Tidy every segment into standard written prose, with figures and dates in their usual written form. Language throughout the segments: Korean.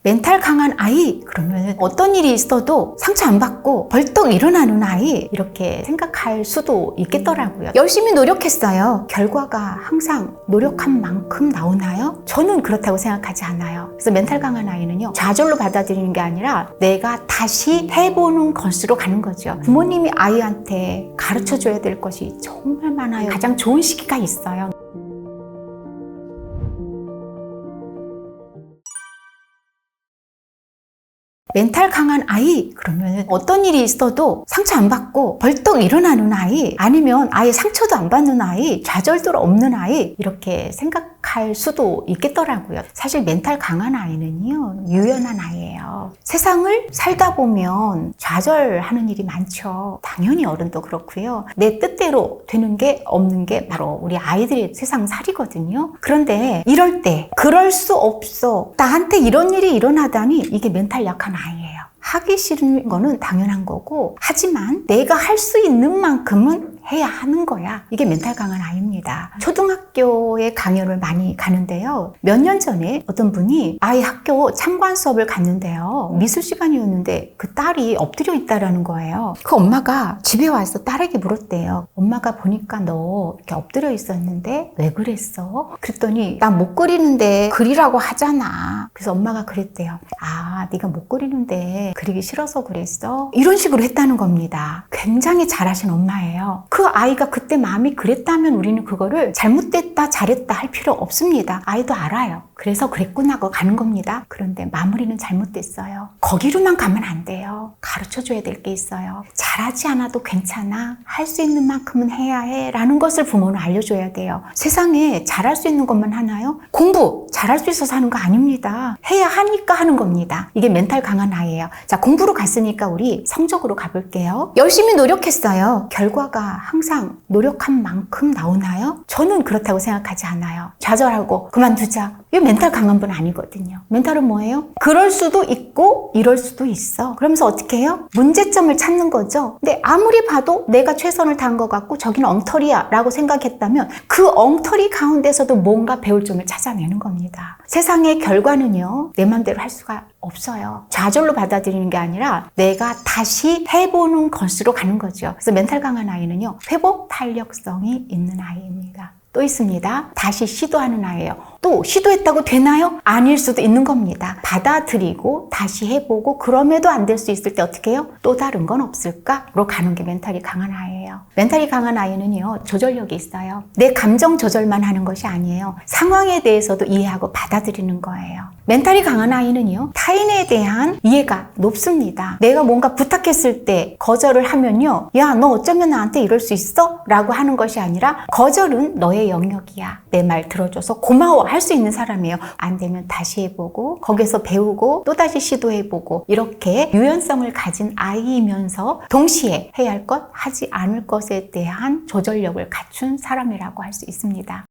멘탈 강한 아이, 그러면 어떤 일이 있어도 상처 안 받고 벌떡 일어나는 아이, 이렇게 생각할 수도 있겠더라고요. 열심히 노력했어요. 결과가 항상 노력한 만큼 나오나요? 저는 그렇다고 생각하지 않아요. 그래서 멘탈 강한 아이는요, 좌절로 받아들이는 게 아니라 내가 다시 해보는 것으로 가는 거죠. 부모님이 아이한테 가르쳐줘야 될 것이 정말 많아요. 가장 좋은 시기가 있어요. 멘탈 강한 아이, 그러면 어떤 일이 있어도 상처 안 받고 벌떡 일어나는 아이, 아니면 아예 상처도 안 받는 아이, 좌절도 없는 아이, 이렇게 생각할 수도 있겠더라고요. 사실 멘탈 강한 아이는요, 유연한 아이예요. 세상을 살다 보면 좌절하는 일이 많죠. 당연히 어른도 그렇고요. 내 뜻대로 되는 게 없는 게 바로 우리 아이들의 세상살이거든요. 그런데 이럴 때 그럴 수 없어, 나한테 이런 일이 일어나다니, 이게 멘탈 약한 아이예요. 하기 싫은 거는 당연한 거고, 하지만 내가 할 수 있는 만큼은 해야 하는 거야. 이게 멘탈 강한 아이입니다. 초등학교에 강연을 많이 가는데요. 몇 년 전에 어떤 분이 아이 학교 참관 수업을 갔는데요. 미술 시간이었는데 그 딸이 엎드려 있다라는 거예요. 그 엄마가 집에 와서 딸에게 물었대요. 엄마가 보니까 너 이렇게 엎드려 있었는데 왜 그랬어? 그랬더니 나 못 그리는데 그리라고 하잖아. 그래서 엄마가 그랬대요. 아, 네가 못 그리는데 그리기 싫어서 그랬어? 이런 식으로 했다는 겁니다. 굉장히 잘하신 엄마예요. 그 아이가 그때 마음이 그랬다면 우리는 그거를 잘못됐다 잘했다 할 필요 없습니다. 아이도 알아요. 그래서 그랬구나 하고 가는 겁니다. 그런데 마무리는 잘못됐어요. 거기로만 가면 안 돼요. 가르쳐줘야 될 게 있어요. 잘하지 않아도 괜찮아. 할 수 있는 만큼은 해야 해 라는 것을 부모는 알려줘야 돼요. 세상에 잘할 수 있는 것만 하나요? 공부 잘할 수 있어서 하는 거 아닙니다. 해야 하니까 하는 겁니다. 이게 멘탈 강한 아이예요. 자, 공부로 갔으니까 우리 성적으로 가볼게요. 열심히 노력했어요. 결과가 항상 노력한 만큼 나오나요? 저는 그렇다고 생각하지 않아요. 좌절하고 그만두자, 이 멘탈 강한 분 아니거든요. 멘탈은 뭐예요? 그럴 수도 있고 이럴 수도 있어. 그러면서 어떻게 해요? 문제점을 찾는 거죠. 근데 아무리 봐도 내가 최선을 다한 것 같고 저기는 엉터리야 라고 생각했다면 그 엉터리 가운데서도 뭔가 배울 점을 찾아내는 겁니다. 세상의 결과는요, 내 맘대로 할 수가 없어요. 좌절로 받아들이는 게 아니라 내가 다시 해보는 것으로 가는 거죠. 그래서 멘탈 강한 아이는요, 회복 탄력성이 있는 아이입니다. 또 있습니다. 다시 시도하는 아이예요. 또 시도했다고 되나요? 아닐 수도 있는 겁니다. 받아들이고 다시 해보고 그럼에도 안 될 수 있을 때 어떻게 해요? 또 다른 건 없을까?로 가는 게 멘탈이 강한 아이예요. 멘탈이 강한 아이는요, 조절력이 있어요. 내 감정 조절만 하는 것이 아니에요. 상황에 대해서도 이해하고 받아들이는 거예요. 멘탈이 강한 아이는요, 타인에 대한 이해가 높습니다. 내가 뭔가 부탁했을 때 거절을 하면요, 야, 너 어쩌면 나한테 이럴 수 있어? 라고 하는 것이 아니라, 거절은 너의 영역이야. 내 말 들어줘서 고마워 할 수 있는 사람이에요. 안 되면 다시 해보고 거기서 배우고 또다시 시도해보고, 이렇게 유연성을 가진 아이이면서 동시에 해야 할 것, 하지 않을 것에 대한 조절력을 갖춘 사람이라고 할 수 있습니다.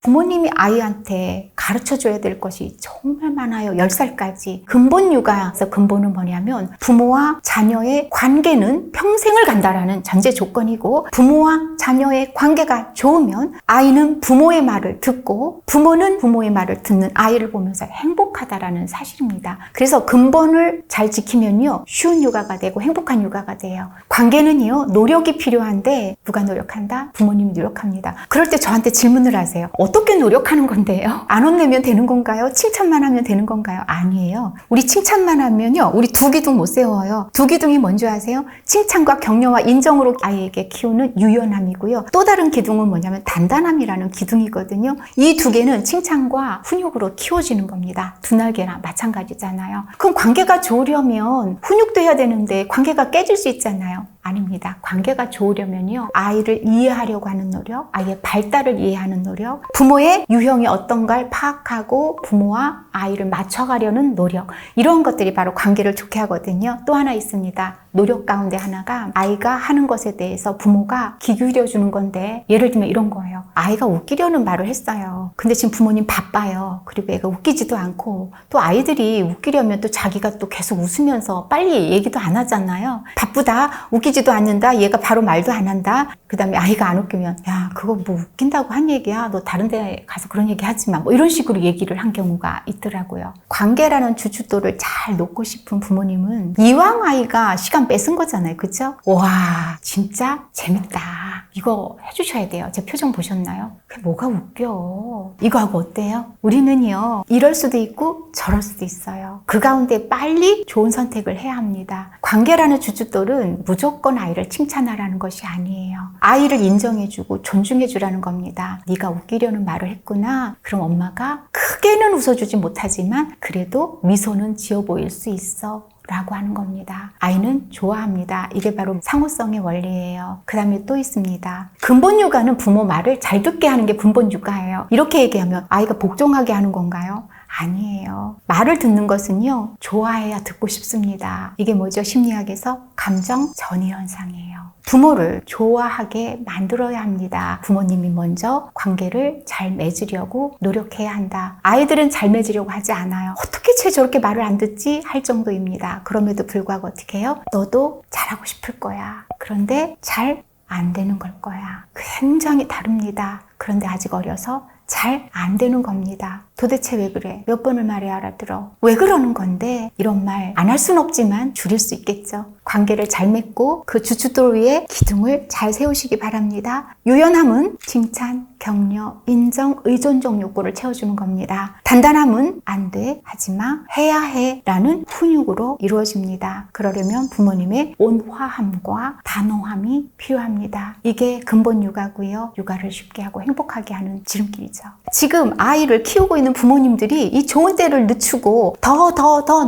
부모님이 아이한테 가르쳐줘야 될 것이 정말 많아요. 10살까지. 근본 육아에서 근본은 뭐냐면, 부모와 자녀의 관계는 평생을 간다라는 전제 조건이고, 부모와 자녀의 관계가 좋으면 아이는 부모의 말을 듣고 부모는 부모의 말을 듣는 아이를 보면서 행복하다라는 사실입니다. 그래서 근본을 잘 지키면요, 쉬운 육아가 되고 행복한 육아가 돼요. 관계는요, 노력이 필요한데 누가 노력한다? 부모님이 노력합니다. 그럴 때 저한테 질문을 하세요. 어떻게 노력하는 건데요? 안 혼내면 되는 건가요? 칭찬만 하면 되는 건가요? 아니에요. 우리 칭찬만 하면요, 우리 두 기둥 못 세워요. 두 기둥이 뭔지 아세요? 칭찬과 격려와 인정으로 아이에게 키우는 유연함이고요. 또 다른 기둥은 뭐냐면 단단함이라는 기둥이거든요. 이 두 개는 칭찬과 훈육으로 키워지는 겁니다. 두 날개나 마찬가지잖아요. 그럼 관계가 좋으려면 훈육도 해야 되는데 관계가 깨질 수 있잖아요. 아닙니다. 관계가 좋으려면요, 아이를 이해하려고 하는 노력, 아이의 발달을 이해하는 노력, 부모의 유형이 어떤가를 파악하고 부모와 아이를 맞춰가려는 노력, 이런 것들이 바로 관계를 좋게 하거든요. 또 하나 있습니다. 노력 가운데 하나가 아이가 하는 것에 대해서 부모가 귀 기울여 주는 건데, 예를 들면 이런 거예요. 아이가 웃기려는 말을 했어요. 근데 지금 부모님 바빠요. 그리고 애가 웃기지도 않고, 또 아이들이 웃기려면 또 자기가 또 계속 웃으면서 빨리 얘기도 안 하잖아요. 바쁘다, 웃기지도 않는다, 얘가 바로 말도 안 한다. 그 다음에 아이가 안 웃기면, 야, 그거 뭐 웃긴다고 한 얘기야, 너 다른 데 가서 그런 얘기 하지 마, 뭐 이런 식으로 얘기를 한 경우가 있더라고요. 관계라는 주춧돌을 잘 놓고 싶은 부모님은 이왕 아이가 시간 뺏은 거잖아요. 그죠? 와, 진짜 재밌다, 이거 해주셔야 돼요. 제 표정 보셨나요? 그게 뭐가 웃겨, 이거 하고 어때요? 우리는요, 이럴 수도 있고 저럴 수도 있어요. 그 가운데 빨리 좋은 선택을 해야 합니다. 관계라는 주춧돌은 무조건 아이를 칭찬하라는 것이 아니에요. 아이를 인정해주고 존중해주라는 겁니다. 네가 웃기려는 말을 했구나. 그럼 엄마가 크게는 웃어주지 못하지만 그래도 미소는 지어 보일 수 있어 라고 하는 겁니다. 아이는 좋아합니다. 이게 바로 상호성의 원리예요. 그 다음에 또 있습니다. 근본 육아는 부모 말을 잘 듣게 하는 게 근본 육아예요. 이렇게 얘기하면 아이가 복종하게 하는 건가요? 아니에요. 말을 듣는 것은요, 좋아해야 듣고 싶습니다. 이게 뭐죠? 심리학에서 감정 전이 현상이에요. 부모를 좋아하게 만들어야 합니다. 부모님이 먼저 관계를 잘 맺으려고 노력해야 한다. 아이들은 잘 맺으려고 하지 않아요. 어떻게 쟤 저렇게 말을 안 듣지? 할 정도입니다. 그럼에도 불구하고 어떻게 해요? 너도 잘하고 싶을 거야. 그런데 잘 안 되는 걸 거야. 굉장히 다릅니다. 그런데 아직 어려서 잘 안 되는 겁니다. 도대체 왜 그래? 몇 번을 말해야 알아들어? 왜 그러는 건데? 이런 말 안 할 순 없지만 줄일 수 있겠죠. 관계를 잘 맺고 그 주춧돌 위에 기둥을 잘 세우시기 바랍니다. 유연함은 칭찬, 격려, 인정, 의존적 욕구를 채워주는 겁니다. 단단함은 안 돼, 하지마, 해야 해 라는 훈육으로 이루어집니다. 그러려면 부모님의 온화함과 단호함이 필요합니다. 이게 근본 육아고요. 육아를 쉽게 하고 행복하게 하는 지름길이죠. 지금 아이를 키우고 있는 부모님들이 이 좋은 때를 늦추고 더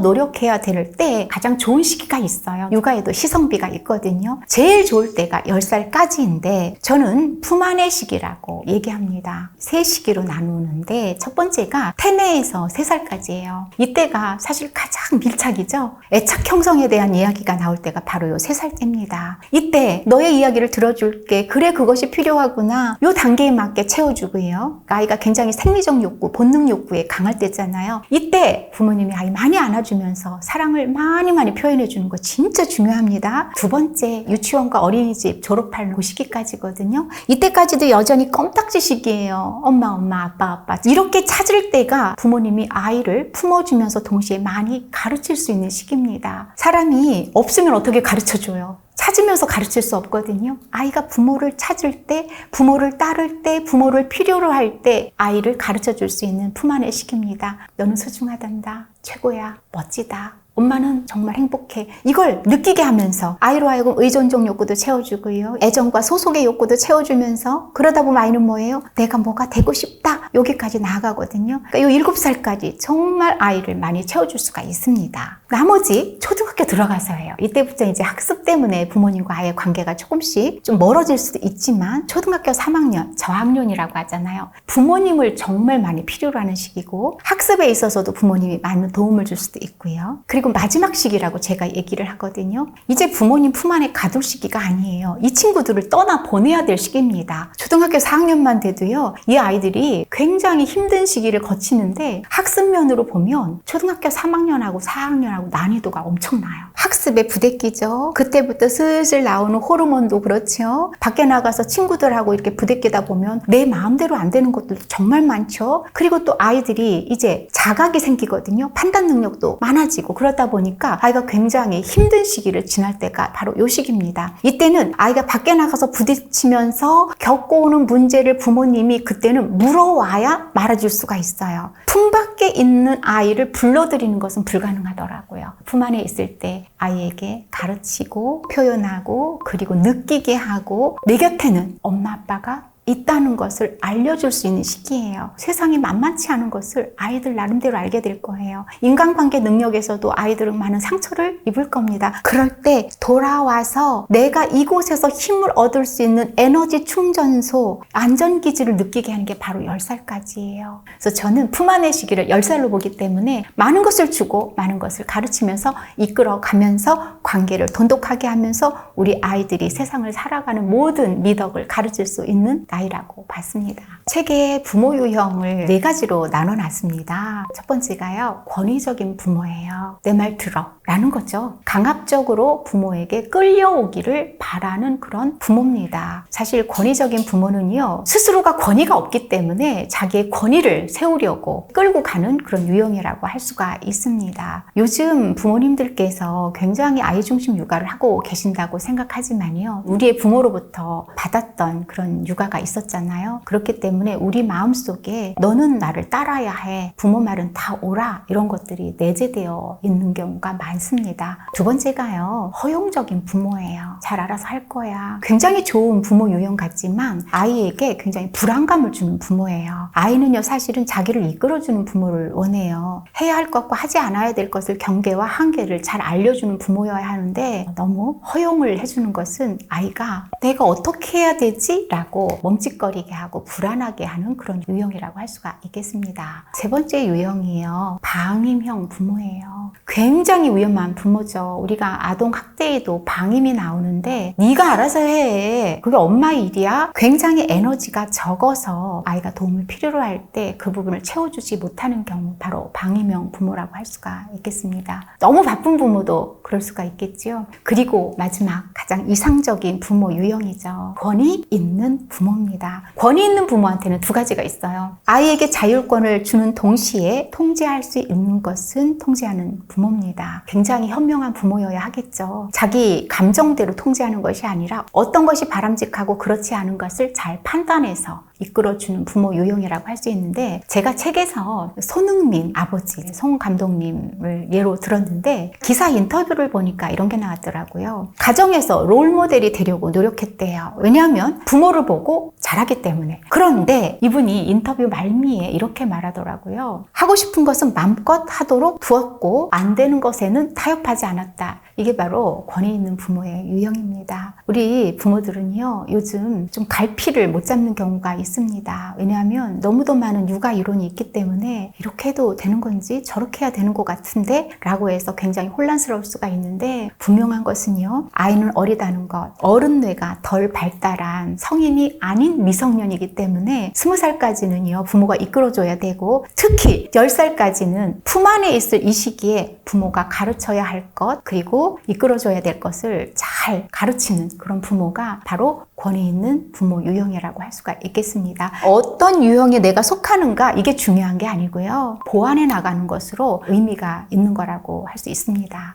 노력해야 될 때 가장 좋은 시기가 있어요. 육아에도 시성비가 있거든요. 제일 좋을 때가 10살까지인데 저는 품 안의 시기라고 얘기합니다. 세 시기로 나누는데 첫 번째가 태내에서 3살까지예요. 이때가 사실 가장 밀착이죠. 애착 형성에 대한 이야기가 나올 때가 바로 요 3살 때입니다. 이때 너의 이야기를 들어줄게. 그래, 그것이 필요하구나. 요 단계에 맞게 채워주고요. 아이가 굉장히 생리적 욕구, 본능 욕구에 강할 때잖아요. 이때 부모님이 아이 많이 안아주면서 사랑을 많이 표현해 주는 거 진짜 중요합니다. 두 번째, 유치원과 어린이집 졸업할 그 시기까지거든요. 이때까지도 여전히 껌딱지 시기예요. 엄마, 아빠 이렇게 찾을 때가 부모님이 아이를 품어주면서 동시에 많이 가르칠 수 있는 시기입니다. 사람이 없으면 어떻게 가르쳐줘요? 찾으면서 가르칠 수 없거든요. 아이가 부모를 찾을 때, 부모를 따를 때, 부모를 필요로 할 때 아이를 가르쳐 줄 수 있는 품 안의 시기입니다. 너는 소중하단다. 최고야. 멋지다. 엄마는 정말 행복해. 이걸 느끼게 하면서 아이로 하여금 의존적 욕구도 채워주고요. 애정과 소속의 욕구도 채워주면서 그러다 보면 아이는 뭐예요? 내가 뭐가 되고 싶다. 여기까지 나아가거든요. 그러니까 이 7살까지 정말 아이를 많이 채워줄 수가 있습니다. 나머지 초등학교 들어가서예요. 이때부터 이제 학습 때문에 부모님과 아이의 관계가 조금씩 좀 멀어질 수도 있지만 초등학교 3학년, 저학년이라고 하잖아요. 부모님을 정말 많이 필요로 하는 시기고 학습에 있어서도 부모님이 많은 도움을 줄 수도 있고요. 그리고 마지막 시기라고 제가 얘기를 하거든요. 이제 부모님 품 안에 가둘 시기가 아니에요. 이 친구들을 떠나 보내야 될 시기입니다. 초등학교 4학년만 돼도요, 이 아이들이 굉장히 힘든 시기를 거치는데 학습면으로 보면 초등학교 3학년하고 4학년하고 난이도가 엄청나요. 학습에 부대끼죠. 그때부터 슬슬 나오는 호르몬도 그렇죠. 밖에 나가서 친구들하고 이렇게 부대끼다 보면 내 마음대로 안 되는 것들도 정말 많죠. 그리고 또 아이들이 이제 자각이 생기거든요. 판단 능력도 많아지고 그러다 보니까 아이가 굉장히 힘든 시기를 지날 때가 바로 요 시기입니다. 이때는 아이가 밖에 나가서 부딪히면서 겪어오는 문제를 부모님이 그때는 물어와야 말해줄 수가 있어요. 품 밖에 있는 아이를 불러들이는 것은 불가능하더라고요. 품 안에 있을 때 아이에게 가르치고 표현하고 그리고 느끼게 하고 내 곁에는 엄마 아빠가 있다는 것을 알려줄 수 있는 시기예요. 세상이 만만치 않은 것을 아이들 나름대로 알게 될 거예요. 인간관계 능력에서도 아이들은 많은 상처를 입을 겁니다. 그럴 때 돌아와서 내가 이곳에서 힘을 얻을 수 있는 에너지 충전소, 안전기지를 느끼게 하는 게 바로 10살까지예요. 그래서 저는 품 안의 시기를 10살로 보기 때문에 많은 것을 주고 많은 것을 가르치면서 이끌어가면서 관계를 돈독하게 하면서 우리 아이들이 세상을 살아가는 모든 미덕을 가르칠 수 있는 나이라고 봤습니다. 책에 부모 유형을 4가지로 나눠놨습니다. 첫 번째가요, 권위적인 부모예요. 내 말 들어 라는 거죠. 강압적으로 부모에게 끌려오기를 바라는 그런 부모입니다. 사실 권위적인 부모는요, 스스로가 권위가 없기 때문에 자기의 권위를 세우려고 끌고 가는 그런 유형이라고 할 수가 있습니다. 요즘 부모님들께서 굉장히 아이 중심 육아를 하고 계신다고 생각하지만요, 우리의 부모로부터 받았던 그런 육아가 있었잖아요. 그렇기 때문에 우리 마음속에 너는 나를 따라야 해, 부모 말은 다 옳아, 이런 것들이 내재되어 있는 경우가 많습니다. 두 번째가요, 허용적인 부모예요. 잘 알아서 할 거야. 굉장히 좋은 부모 유형 같지만 아이에게 굉장히 불안감을 주는 부모예요. 아이는요, 사실은 자기를 이끌어주는 부모를 원해요. 해야 할 것과 하지 않아야 될 것을 경계와 한계를 잘 알려주는 부모여야 하는데, 너무 허용을 해주는 것은 아이가 내가 어떻게 해야 되지? 라고 멈칫거리게 하고 불안하게 하는 그런 유형이라고 할 수가 있겠습니다. 세 번째 유형이에요, 방임형 부모예요. 굉장히 위험한 부모죠. 우리가 아동학대에도 방임이 나오는데 네가 알아서 해, 그게 엄마의 일이야? 굉장히 에너지가 적어서 아이가 도움을 필요로 할 때 그 부분을 채워주지 못하는 경우, 바로 방임형 부모라고 할 수가 있겠습니다. 너무 바쁜 부모도 그럴 수가 있겠죠. 그리고 마지막 가장 이상적인 부모 유형이죠, 권위 있는 부모입니다. 권위 있는 부모한테는 2가지가 있어요. 아이에게 자율권을 주는 동시에 통제할 수 있는 것은 통제하는 부모입니다. 굉장히 현명한 부모여야 하겠죠. 자기 감정대로 통제하는 것이 아니라 어떤 것이 바람직하고 그렇지 않은 것을 잘 판단해서 이끌어주는 부모 유형이라고 할 수 있는데, 제가 책에서 손흥민 아버지 송 감독님을 예로 들었는데, 기사 인터뷰를 보니까 이런 게 나왔더라고요. 가정에서 롤모델이 되려고 노력했대요. 왜냐하면 부모를 보고 자라기 때문에. 그런데 이분이 인터뷰 말미에 이렇게 말하더라고요. 하고 싶은 것은 마음껏 하도록 두었고 안 되는 것에는 타협하지 않았다. 이게 바로 권위 있는 부모의 유형입니다. 우리 부모들은요, 요즘 좀 갈피를 못 잡는 경우가 있습니다. 왜냐하면 너무도 많은 육아 이론이 있기 때문에 이렇게 해도 되는 건지 저렇게 해야 되는 것 같은데 라고 해서 굉장히 혼란스러울 수가 있는데, 분명한 것은요, 아이는 어리다는 것, 어른 뇌가 덜 발달한 성인이 아닌 미성년이기 때문에 20살까지는요 부모가 이끌어줘야 되고, 특히 10살까지는 품 안에 있을 이 시기에 부모가 가르쳐야 할 것, 그리고 이끌어줘야 될 것을 잘 가르치는 그런 부모가 바로 권위 있는 부모 유형이라고 할 수가 있겠습니다. 어떤 유형에 내가 속하는가, 이게 중요한 게 아니고요, 보완해 나가는 것으로 의미가 있는 거라고 할 수 있습니다.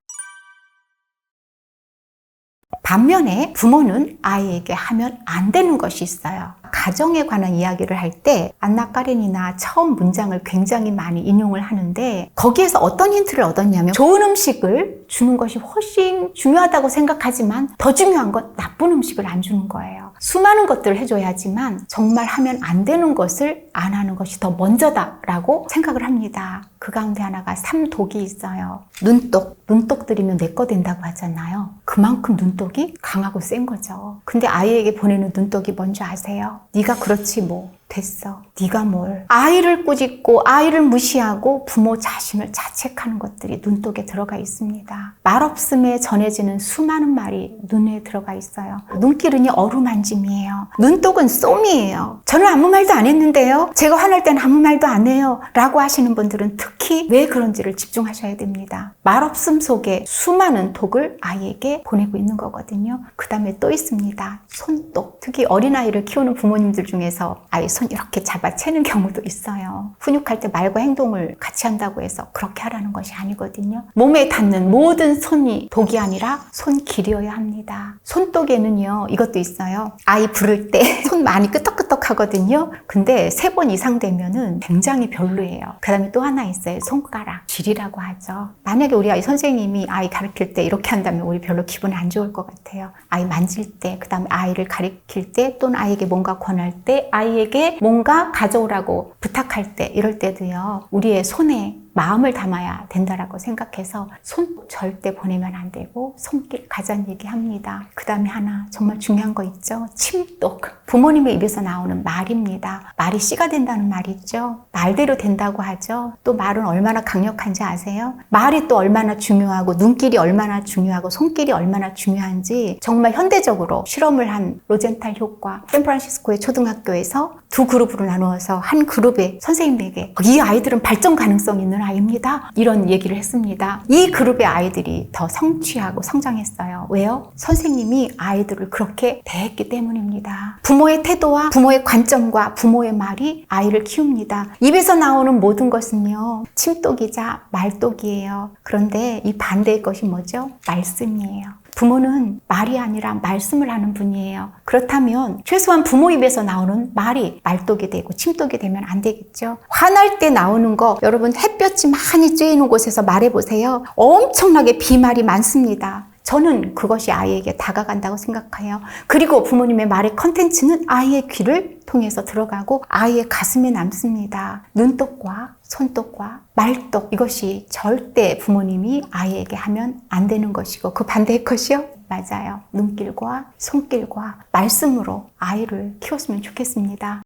반면에 부모는 아이에게 하면 안 되는 것이 있어요. 가정에 관한 이야기를 할 때 안나 까렌이나 처음 문장을 굉장히 많이 인용을 하는데, 거기에서 어떤 힌트를 얻었냐면, 좋은 음식을 주는 것이 훨씬 중요하다고 생각하지만 더 중요한 건 나쁜 음식을 안 주는 거예요. 수많은 것들을 해줘야지만 정말 하면 안 되는 것을 안 하는 것이 더 먼저다라고 생각을 합니다. 그 가운데 하나가 3독이 있어요. 눈독 들이면 내 거 된다고 하잖아요. 그만큼 눈독이 강하고 센 거죠. 근데 아이에게 보내는 눈독이 뭔지 아세요? 네가 그렇지 뭐, 됐어, 네가 뭘. 아이를 꾸짖고 아이를 무시하고 부모 자신을 자책하는 것들이 눈독에 들어가 있습니다. 말없음에 전해지는 수많은 말이 눈에 들어가 있어요. 눈길은이 어루만짐이에요. 눈독은 쏨이에요. 저는 아무 말도 안 했는데요, 제가 화날 땐 아무 말도 안 해요 라고 하시는 분들은 특히 왜 그런지를 집중하셔야 됩니다. 말없음 속에 수많은 독을 아이에게 보내고 있는 거거든요. 그 다음에 또 있습니다. 손독. 특히 어린아이를 키우는 부모님들 중에서 아이 손 이렇게 잡아채는 경우도 있어요. 훈육할 때 말과 행동을 같이 한다고 해서 그렇게 하라는 것이 아니거든요. 몸에 닿는 모든 손이 독이 아니라 손길이어야 합니다. 손독에는요, 이것도 있어요. 아이 부를 때 손 많이 끄덕끄덕 하거든요. 근데 3번 이상 되면은 굉장히 별로예요. 그 다음에 또 하나 있어요. 손가락. 쥐리라고 하죠. 만약에 우리 아이 선생님이 아이 가르칠 때 이렇게 한다면 우리 별로 기분 안 좋을 것 같아요. 아이 만질 때, 그 다음에 아이를 가리킬 때, 또는 아이에게 뭔가 권할 때, 아이에게 뭔가 가져오라고 부탁할 때, 이럴 때도요, 우리의 손에 마음을 담아야 된다라고 생각해서 손 절대 보내면 안 되고 손길 가자는 얘기합니다. 그 다음에 하나 정말 중요한 거 있죠. 침독. 부모님의 입에서 나오는 말입니다. 말이 씨가 된다는 말이 있죠. 말대로 된다고 하죠. 또 말은 얼마나 강력한지 아세요? 말이 또 얼마나 중요하고 눈길이 얼마나 중요하고 손길이 얼마나 중요한지 정말 현대적으로 실험을 한 로젠탈 효과, 샌프란시스코의 초등학교에서 두 그룹으로 나누어서 한 그룹의 선생님에게 이 아이들은 발전 가능성 있는 아이입니다. 이런 얘기를 했습니다. 이 그룹의 아이들이 더 성취하고 성장했어요. 왜요? 선생님이 아이들을 그렇게 대했기 때문입니다. 부모의 태도와 부모의 관점과 부모의 말이 아이를 키웁니다. 입에서 나오는 모든 것은요, 침독이자 말독이에요. 그런데 이 반대의 것이 뭐죠? 말씀이에요. 부모는 말이 아니라 말씀을 하는 분이에요. 그렇다면 최소한 부모 입에서 나오는 말이 말독이 되고 침독이 되면 안 되겠죠. 화날 때 나오는 거 여러분 햇볕이 많이 쬐이는 곳에서 말해보세요. 엄청나게 비말이 많습니다. 저는 그것이 아이에게 다가간다고 생각해요. 그리고 부모님의 말의 컨텐츠는 아이의 귀를 통해서 들어가고 아이의 가슴에 남습니다. 눈독과 손독과 말독, 이것이 절대 부모님이 아이에게 하면 안 되는 것이고 그 반대의 것이요? 맞아요. 눈길과 손길과 말씀으로 아이를 키웠으면 좋겠습니다.